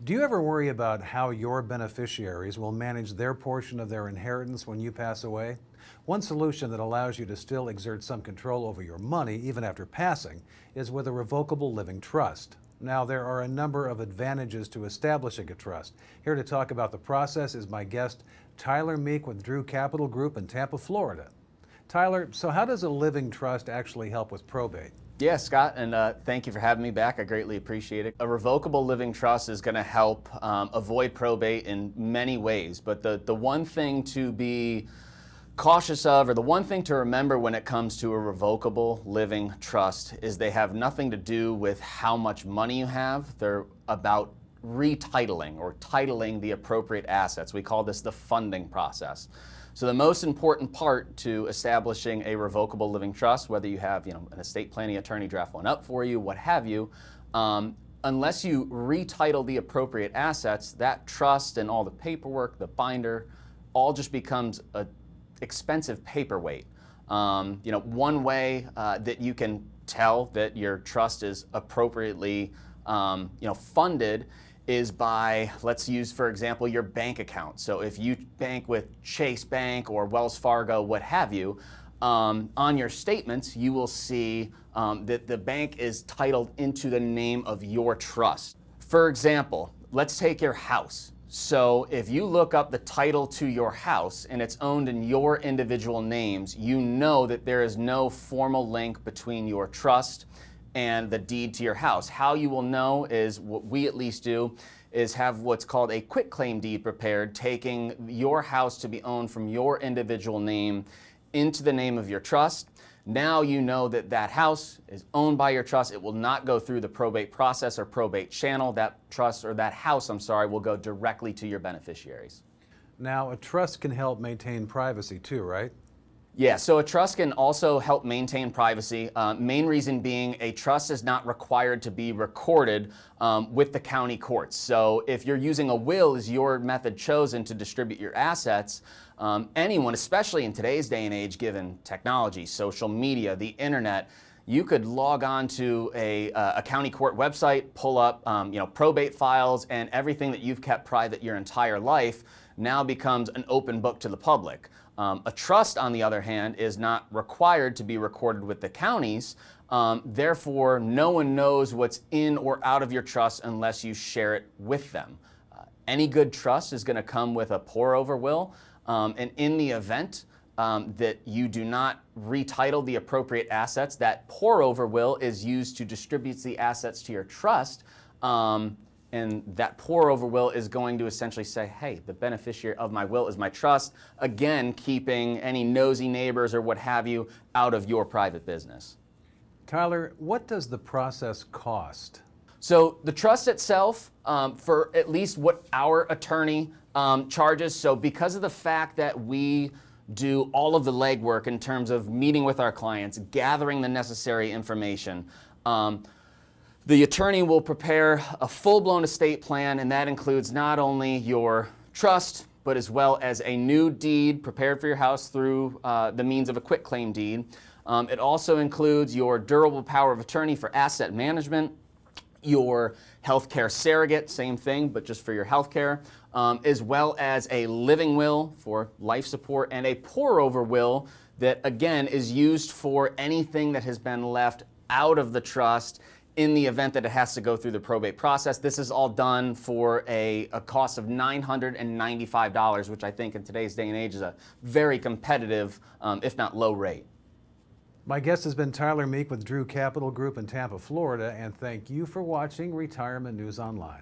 Do you ever worry about how your beneficiaries will manage their portion of their inheritance when you pass away? One solution that allows you to still exert some control over your money even after passing is with a revocable living trust. Now, there are a number of advantages to establishing a trust. Here to talk about the process is my guest, Tyler Meek with Drew Capital Group in Tampa, Florida. Tyler, so how does a living trust actually help with probate? Yeah, Scott, and thank you for having me back. I greatly appreciate it. A revocable living trust is going to help avoid probate in many ways, but the one thing to be cautious of, or the one thing to remember when it comes to a revocable living trust, is they have nothing to do with how much money you have. They're about retitling or titling the appropriate assets. We call this the funding process. So the most important part to establishing a revocable living trust, whether you have an estate planning attorney draft one up for you, what have you, unless you retitle the appropriate assets, that trust and all the paperwork, the binder, all just becomes an expensive paperweight. One way that you can tell that your trust is appropriately funded is by, let's use, for example, your bank account. So if you bank with Chase Bank or Wells Fargo, what have you, on your statements, you will see that the bank is titled into the name of your trust. For example, let's take your house. So if you look up the title to your house and it's owned in your individual names, you know that there is no formal link between your trust and the deed to your house. How you will know is, what we at least do, is have what's called a quitclaim deed prepared, taking your house to be owned from your individual name into the name of your trust. Now you know that that house is owned by your trust. It will not go through the probate process or probate channel. That trust, or that house, will go directly to your beneficiaries. Now, a trust can help maintain privacy too, right? Yeah, so a trust can also help maintain privacy. Main reason being, a trust is not required to be recorded with the county courts. So if you're using a will as your method chosen to distribute your assets, anyone, especially in today's day and age, given technology, social media, the internet, you could log on to a county court website, pull up probate files, and everything that you've kept private your entire life now becomes an open book to the public. A trust, on the other hand, is not required to be recorded with the counties. Therefore, no one knows what's in or out of your trust unless you share it with them. Any good trust is going to come with a pour-over will, and in the event that you do not retitle the appropriate assets, that pour-over will is used to distribute the assets to your trust. And that pour-over will is going to essentially say, hey, the beneficiary of my will is my trust, again, keeping any nosy neighbors or what have you out of your private business. Tyler, what does the process cost? So the trust itself, for at least what our attorney charges, so because of the fact that we do all of the legwork in terms of meeting with our clients, gathering the necessary information, the attorney will prepare a full-blown estate plan, and that includes not only your trust, but as well as a new deed prepared for your house through the means of a quitclaim deed. It also includes your durable power of attorney for asset management, your healthcare surrogate, same thing, but just for your healthcare, as well as a living will for life support, and a pour-over will that, again, is used for anything that has been left out of the trust in the event that it has to go through the probate process. This is all done for a cost of $995, which I think in today's day and age is a very competitive, if not low rate. My guest has been Tyler Meek with Drew Capital Group in Tampa, Florida, and thank you for watching Retirement News Online.